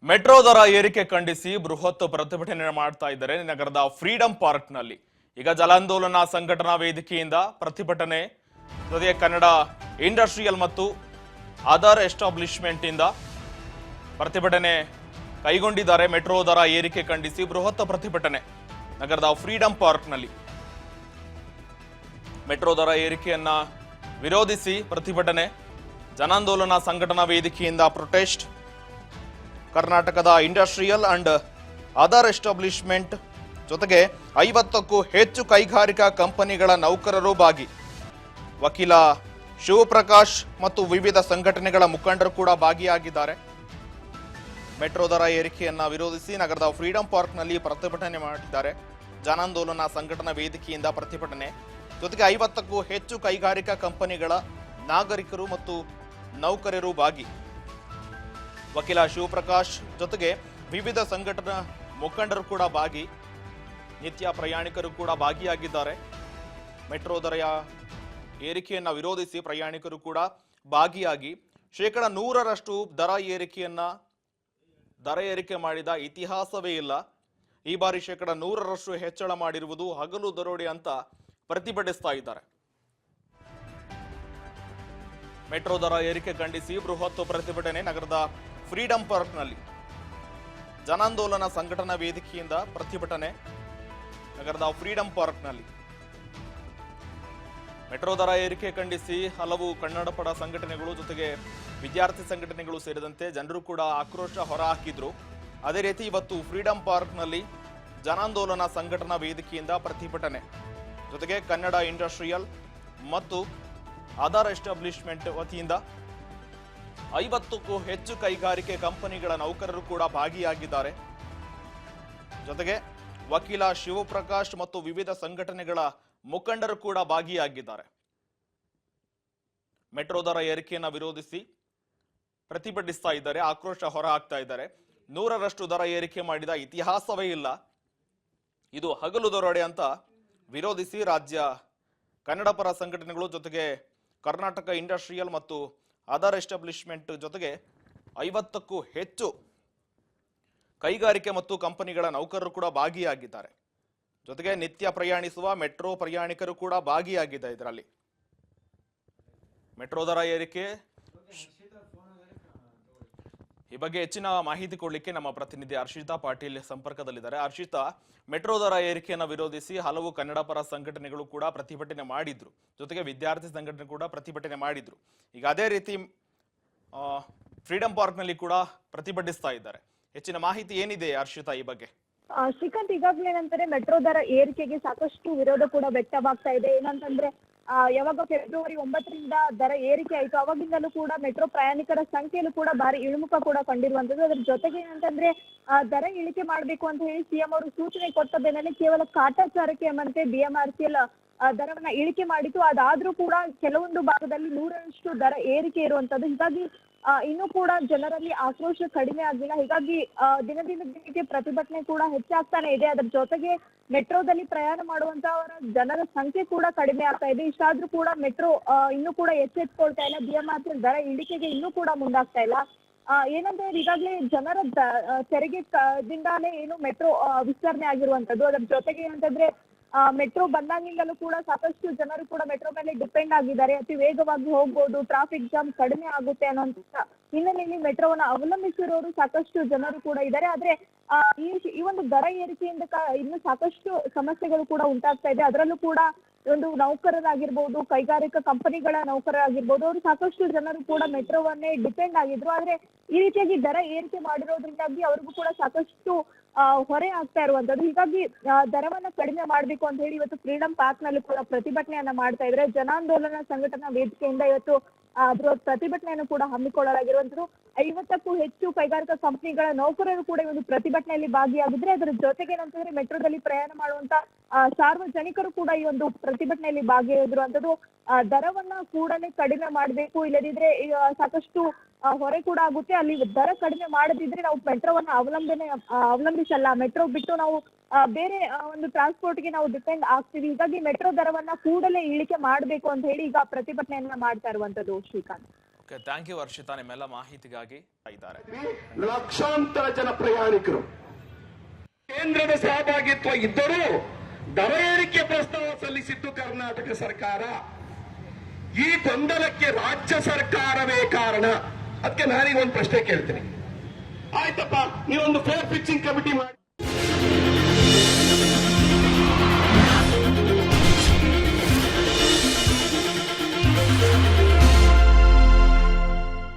Metro ದರ ಏರಿಕೆ ಖಂಡಿಸಿ ಬೃಹತ್ ಪ್ರತಿಭಟನೆ ಮಾಡ್ತಾ ಇದ್ದಾರೆ ನಗರದ ಫ್ರೀಡಂ ಪಾರ್ಕ್ ನಲ್ಲಿ. ಈಗ ಜಲಾಂದೋಲನ ಸಂಘಟನಾ ವೇದಿಕೆಯಿಂದ ಪ್ರತಿಭಟನೆ ಜೊತೆಗೆ ಕನ್ನಡ ಇಂಡಸ್ಟ್ರಿಯಲ್ ಮತ್ತು ಅದರ್ ಎಸ್ಟಾಬ್ಲಿಷ್ಮೆಂಟ್ ಇಂದ ಪ್ರತಿಭಟನೆ ಕೈಗೊಂಡಿದ್ದಾರೆ. ಮೆಟ್ರೋ ದರ ಏರಿಕೆ ಖಂಡಿಸಿ ಬೃಹತ್ ಪ್ರತಿಭಟನೆ ನಗರದ ಫ್ರೀಡಂ ಪಾರ್ಕ್ ನಲ್ಲಿ. ಮೆಟ್ರೋ ದರ ಏರಿಕೆಯನ್ನ ವಿರೋಧಿಸಿ ಪ್ರತಿಭಟನೆ. ಜನಾಂದೋಲನ ಸಂಘಟನಾ ವೇದಿಕೆಯಿಂದ ಪ್ರೊಟೆಸ್ಟ್. ಕರ್ನಾಟಕದ ಇಂಡಸ್ಟ್ರಿಯಲ್ ಅಂಡ್ ಅದರ್ ಎಸ್ಟಾಬ್ಲಿಷ್ಮೆಂಟ್ ಜೊತೆಗೆ 50ಕ್ಕೂ ಹೆಚ್ಚು ಕೈಗಾರಿಕಾ ಕಂಪನಿಗಳ ನೌಕರರು ಭಾಗಿ. ವಕೀಲ ಶಿವಪ್ರಕಾಶ್ ಮತ್ತು ವಿವಿಧ ಸಂಘಟನೆಗಳ ಮುಖಂಡರು ಕೂಡ ಭಾಗಿಯಾಗಿದ್ದಾರೆ. ಮೆಟ್ರೋ ದರ ಏರಿಕೆಯನ್ನ ವಿರೋಧಿಸಿ ನಗರದ ಫ್ರೀಡಂ ಪಾರ್ಕ್ನಲ್ಲಿ ಪ್ರತಿಭಟನೆ ಮಾಡಿದ್ದಾರೆ. ಜನಾಂದೋಲನ ಸಂಘಟನಾ ವೇದಿಕೆಯಿಂದ ಪ್ರತಿಭಟನೆ ಜೊತೆಗೆ 50ಕ್ಕೂ ಹೆಚ್ಚು ಕೈಗಾರಿಕಾ ಕಂಪನಿಗಳ ನಾಗರಿಕರು ಮತ್ತು ನೌಕರರು ಭಾಗಿ. ವಕೀಲ ಶಿವಪ್ರಕಾಶ್ ಜೊತೆಗೆ ವಿವಿಧ ಸಂಘಟನಾ ಮುಖಂಡರು ಕೂಡ ಭಾಗಿ. ನಿತ್ಯ ಪ್ರಯಾಣಿಕರು ಕೂಡ ಭಾಗಿಯಾಗಿದ್ದಾರೆ. ಮೆಟ್ರೋ ದರ ಏರಿಕೆಯನ್ನ ವಿರೋಧಿಸಿ ಪ್ರಯಾಣಿಕರು ಕೂಡ ಭಾಗಿಯಾಗಿ 100% ದರ ಏರಿಕೆ ಮಾಡಿದ ಇತಿಹಾಸವೇ ಇಲ್ಲ. ಈ ಬಾರಿ 100% ಹೆಚ್ಚಳ ಮಾಡಿರುವುದು ಹಗಲು ದರೋಡೆ ಅಂತ ಪ್ರತಿಭಟಿಸ್ತಾ ಇದ್ದಾರೆ. ಮೆಟ್ರೋ ದರ ಏರಿಕೆ ಖಂಡಿಸಿ ಬೃಹತ್ ಪ್ರತಿಭಟನೆ ನಗರದ ಫ್ರೀಡಂ ಪಾರ್ಕ್ನಲ್ಲಿ. ಜನಾಂದೋಲನ ಸಂಘಟನಾ ವೇದಿಕೆಯಿಂದ ಪ್ರತಿಭಟನೆ ನಗರದ ಫ್ರೀಡಂ ಪಾರ್ಕ್ನಲ್ಲಿ. ಮೆಟ್ರೋ ದರ ಏರಿಕೆ ಖಂಡಿಸಿ ಹಲವು ಕನ್ನಡಪರ ಸಂಘಟನೆಗಳು ಜೊತೆಗೆ ವಿದ್ಯಾರ್ಥಿ ಸಂಘಟನೆಗಳು ಸೇರಿದಂತೆ ಜನರು ಕೂಡ ಆಕ್ರೋಶ ಹೊರಹಾಕಿದ್ರು. ಅದೇ ರೀತಿ ಇವತ್ತು ಫ್ರೀಡಂ ಪಾರ್ಕ್ನಲ್ಲಿ ಜನಾಂದೋಲನ ಸಂಘಟನಾ ವೇದಿಕೆಯಿಂದ ಪ್ರತಿಭಟನೆ ಜೊತೆಗೆ ಕನ್ನಡ ಇಂಡಸ್ಟ್ರಿಯಲ್ ಮತ್ತು ಅದರ್ ಎಸ್ಟಾಬ್ಲಿಷ್ಮೆಂಟ್ ವತಿಯಿಂದ 50ಕ್ಕೂ ಹೆಚ್ಚು ಕೈಗಾರಿಕೆ ಕಂಪನಿಗಳ ನೌಕರರು ಕೂಡ ಭಾಗಿಯಾಗಿದ್ದಾರೆ. ಜೊತೆಗೆ ವಕೀಲ ಶಿವಪ್ರಕಾಶ್ ಮತ್ತು ವಿವಿಧ ಸಂಘಟನೆಗಳ ಮುಖಂಡರು ಕೂಡ ಭಾಗಿಯಾಗಿದ್ದಾರೆ. ಮೆಟ್ರೋ ದರ ಏರಿಕೆಯನ್ನು ವಿರೋಧಿಸಿ ಪ್ರತಿಭಟಿಸ್ತಾ ಇದ್ದಾರೆ, ಆಕ್ರೋಶ ಹೊರಹಾಕ್ತಾ ಇದ್ದಾರೆ. 100% ದರ ಏರಿಕೆ ಮಾಡಿದ ಇತಿಹಾಸವೇ ಇಲ್ಲ, ಇದು ಹಗಲು ದರೋಡೆ ಅಂತ ವಿರೋಧಿಸಿ ರಾಜ್ಯ ಕನ್ನಡ ಪರ ಸಂಘಟನೆಗಳು ಜೊತೆಗೆ ಕರ್ನಾಟಕ ಇಂಡಸ್ಟ್ರಿಯಲ್ ಮತ್ತು ಅದರ್ ಎಸ್ಟಾಬ್ಲಿಷ್ಮೆಂಟ್ ಜೊತೆಗೆ 50ಕ್ಕೂ ಹೆಚ್ಚು ಕೈಗಾರಿಕೆ ಮತ್ತು ಕಂಪನಿಗಳ ನೌಕರರು ಕೂಡ ಭಾಗಿಯಾಗಿದ್ದಾರೆ. ಜೊತೆಗೆ ನಿತ್ಯ ಪ್ರಯಾಣಿಸುವ ಮೆಟ್ರೋ ಪ್ರಯಾಣಿಕರು ಕೂಡ ಭಾಗಿಯಾಗಿದ್ದಾರೆ. ಇದರಲ್ಲಿ ಮೆಟ್ರೋ ದರ ಏರಿಕೆ ಈ ಬಗ್ಗೆ ಹೆಚ್ಚಿನ ಮಾಹಿತಿ ಕೊಡ್ಲಿಕ್ಕೆ ನಮ್ಮ ಪ್ರತಿನಿಧಿ ಹರ್ಷಿತಾ ಪಾಟೀಲ್ ಸಂಪರ್ಕದಲ್ಲಿದ್ದಾರೆ. ಹರ್ಷಿತಾ, ಮೆಟ್ರೋ ದರ ಏರಿಕೆಯನ್ನು ವಿರೋಧಿಸಿ ಹಲವು ಕನ್ನಡ ಪರ ಸಂಘಟನೆಗಳು ಕೂಡ ಪ್ರತಿಭಟನೆ ಮಾಡಿದ್ರು, ಜೊತೆಗೆ ವಿದ್ಯಾರ್ಥಿ ಸಂಘಟನೆ ಕೂಡ ಪ್ರತಿಭಟನೆ ಮಾಡಿದ್ರು. ಈಗ ಅದೇ ರೀತಿ ಫ್ರೀಡಂ ಪಾರ್ಕ್ ನಲ್ಲಿ ಕೂಡ ಪ್ರತಿಭಟಿಸ್ತಾ ಇದ್ದಾರೆ. ಹೆಚ್ಚಿನ ಮಾಹಿತಿ ಏನಿದೆ ಹರ್ಷಿತಾ ಈ ಬಗ್ಗೆ? ಶ್ರೀಕಾಂತ್, ಈಗಾಗಲೇ ಏನಂತಾರೆ ಮೆಟ್ರೋ ದರ ಏರಿಕೆಗೆ ಸಾಕಷ್ಟು ವಿರೋಧ ಕೂಡ ವ್ಯಕ್ತವಾಗ್ತಾ ಇದೆ. ಏನಂತಂದ್ರೆ ಯಾವಾಗ ಫೆಬ್ರವರಿ 9ರಿಂದ ದರ ಏರಿಕೆ ಆಯ್ತು ಅವಾಗಿಂದಲೂ ಕೂಡ ಮೆಟ್ರೋ ಪ್ರಯಾಣಿಕರ ಸಂಖ್ಯೆಯಲ್ಲೂ ಕೂಡ ಭಾರಿ ಇಳಿಮುಖ ಕೂಡ ಕಂಡಿರುವಂತದ್ದು. ಅದ್ರ ಜೊತೆಗೆ ಏನಂತಂದ್ರೆ ದರ ಇಳಿಕೆ ಮಾಡ್ಬೇಕು ಅಂತ ಹೇಳಿ ಸಿಎಂ ಅವರು ಸೂಚನೆ ಕೊಟ್ಟ ಬೆನ್ನಲ್ಲೇ ಕೇವಲ ಕಾಟಾಚಾರಕ್ಕೆ ಎಂಬಂತೆ BMRCL ದರವನ್ನ ಇಳಿಕೆ ಮಾಡಿತ್ತು. ಅದಾದ್ರೂ ಕೂಡ ಕೆಲವೊಂದು ಭಾಗದಲ್ಲಿ 100% ದರ ಏರಿಕೆ ಇರುವಂತದ್ದು. ಹೀಗಾಗಿ ಇನ್ನೂ ಕೂಡ ಜನರಲ್ಲಿ ಆಕ್ರೋಶ ಕಡಿಮೆ ಆಗಿಲ್ಲ. ಹೀಗಾಗಿ ದಿನಕ್ಕೆ ಪ್ರತಿಭಟನೆ ಕೂಡ ಹೆಚ್ಚಾಗ್ತಾನೆ ಇದೆ. ಅದರ ಜೊತೆಗೆ ಮೆಟ್ರೋದಲ್ಲಿ ಪ್ರಯಾಣ ಮಾಡುವಂತವರ ಜನರ ಸಂಖ್ಯೆ ಕೂಡ ಕಡಿಮೆ ಆಗ್ತಾ ಇದೆ. ಇಷ್ಟಾದ್ರೂ ಕೂಡ ಮೆಟ್ರೋ ಇನ್ನೂ ಕೂಡ ಎಚ್ಚೆತ್ಕೊಳ್ತಾ ಇಲ್ಲ. BMRCL ದರ ಇಳಿಕೆಗೆ ಇನ್ನೂ ಕೂಡ ಮುಂದಾಗ್ತಾ ಇಲ್ಲ. ಏನಂದ್ರೆ ಈಗಾಗಲೇ ಜನರ ತೆರಿಗೆ ದಿಂದಾನೇ ಏನು ಮೆಟ್ರೋ ವಿಸ್ತರಣೆ ಆಗಿರುವಂತದ್ದು. ಅದರ ಜೊತೆಗೆ ಏನಂತಂದ್ರೆ ಮೆಟ್ರೋ ಬಂದಾಗಿಂದಲೂ ಕೂಡ ಸಾಕಷ್ಟು ಜನರು ಕೂಡ ಮೆಟ್ರೋ ಮೇಲೆ ಡಿಪೆಂಡ್ ಆಗಿದ್ದಾರೆ. ಅತಿ ವೇಗವಾಗಿ ಹೋಗ್ಬೋದು, ಟ್ರಾಫಿಕ್ ಜಾಮ್ ಕಡಿಮೆ ಆಗುತ್ತೆ ಅನ್ನೋಂತ ಹಿನ್ನೆಲೆಯಲ್ಲಿ ಮೆಟ್ರೋವನ್ನ ಅವಲಂಬಿಸಿರೋರು ಸಾಕಷ್ಟು ಜನರು ಕೂಡ ಇದ್ದಾರೆ. ಆದ್ರೆ ಈ ಒಂದು ದರ ಏರಿಕೆಯಿಂದ ಇನ್ನು ಸಾಕಷ್ಟು ಸಮಸ್ಯೆಗಳು ಕೂಡ ಉಂಟಾಗ್ತಾ ಇದೆ. ಅದರಲ್ಲೂ ಕೂಡ ಒಂದು ನೌಕರರಾಗಿರ್ಬೋದು, ಕೈಗಾರಿಕಾ ಕಂಪನಿಗಳ ನೌಕರರಾಗಿರ್ಬೋದು, ಅವರು ಸಾಕಷ್ಟು ಜನರು ಕೂಡ ಮೆಟ್ರೋವನ್ನೇ ಡಿಪೆಂಡ್ ಆಗಿದ್ರು. ಆದ್ರೆ ಈ ರೀತಿಯಾಗಿ ದರ ಏರಿಕೆ ಮಾಡಿರೋದ್ರಿಂದಾಗಿ ಅವ್ರಿಗೂ ಕೂಡ ಸಾಕಷ್ಟು ಹೊರೆ ಆಗ್ತಾ ಇರುವಂತದ್ದು. ಹೀಗಾಗಿ ದರವನ್ನ ಕಡಿಮೆ ಮಾಡ್ಬೇಕು ಅಂತ ಹೇಳಿ ಇವತ್ತು ಫ್ರೀಡಂ ಪಾರ್ಕ್ ನಲ್ಲಿ ಕೂಡ ಪ್ರತಿಭಟನೆಯನ್ನ ಮಾಡ್ತಾ ಇದ್ರೆ. ಜನಾಂದೋಲನ ಸಂಘಟನಾ ವೇದಿಕೆಯಿಂದ ಇವತ್ತು ಬೃಹತ್ ಪ್ರತಿಭಟನೆಯನ್ನು ಕೂಡ ಹಮ್ಮಿಕೊಳ್ಳಲಾಗಿರುವಂತದ್ದು. 50ಕ್ಕೂ ಹೆಚ್ಚು ಕೈಗಾರಿಕಾ ಕಂಪನಿಗಳ ನೌಕರರು ಕೂಡ ಈ ಒಂದು ಪ್ರತಿಭಟನೆಯಲ್ಲಿ ಭಾಗಿಯಾಗಿದ್ರೆ. ಅದರ ಜೊತೆಗೆ ಏನಂತಂದ್ರೆ ಮೆಟ್ರೋದಲ್ಲಿ ಪ್ರಯಾಣ ಮಾಡುವಂತ ಸಾರ್ವಜನಿಕರು ಕೂಡ ಈ ಒಂದು ಪ್ರತಿಭಟನೆಯಲ್ಲಿ ಭಾಗಿಯಾಗಿರುವಂತದ್ದು. ದರವನ್ನ ಕೂಡಲೇ ಕಡಿಮೆ ಮಾಡಬೇಕು, ಇಲ್ಲದಿದ್ರೆ ಸಾಕಷ್ಟು ಹೊರೆ ಕೂಡ ಆಗುತ್ತೆ. ಅಲ್ಲಿ ದರ ಕಡಿಮೆ ಮಾಡದಿದ್ರೆ ನಾವು ಮೆಟ್ರೋವನ್ನ ಅವಲಂಬಿಸಲ್ಲ, ಮೆಟ್ರೋ ಬಿಟ್ಟು ನಾವು ಬೇರೆ ಒಂದು ಟ್ರಾನ್ಸ್ಪೋರ್ಟ್ಗೆ ನಾವು ಡಿಪೆಂಡ್ ಆಗ್ತೀವಿ. ಹೀಗಾಗಿ ಮೆಟ್ರೋ ದರವನ್ನ ಕೂಡಲೇ ಇಳಿಕೆ ಮಾಡಬೇಕು ಅಂತ ಹೇಳಿ ಈಗ ಪ್ರತಿಭಟನೆಯನ್ನ ಮಾಡ್ತಾ ಇರುವಂತದ್ದು ಶ್ರೀಕಾಂತ್. ಥ್ಯಾಂಕ್ ಯು ಹರ್ಷಿತಾ, ನಿಮ್ಮೆಲ್ಲ ಮಾಹಿತಿಗಾಗಿ ಇದ್ದಾರೆ. ಲಕ್ಷಾಂತರ ಜನ ಪ್ರಯಾಣಿಕರು ಕೇಂದ್ರದ ಸಹಭಾಗಿತ್ವ ಇದ್ದರೂ ದರ ಏರಿಕೆ ಪ್ರಸ್ತಾವ ಸಲ್ಲಿಸಿದ್ದು ಕರ್ನಾಟಕ ಸರ್ಕಾರ. ಈ ಗೊಂದಲಕ್ಕೆ ರಾಜ್ಯ ಸರ್ಕಾರವೇ ಕಾರಣ. ಅದಕ್ಕೆ ನಾನೀಗ ಒಂದು ಪ್ರಶ್ನೆ ಕೇಳ್ತೀನಿ. ಆಯ್ತಪ್ಪ, ನೀವೊಂದು ಫೇರ್ ಫಿಕ್ಸಿಂಗ್ ಕಮಿಟಿ ಮಾಡಿ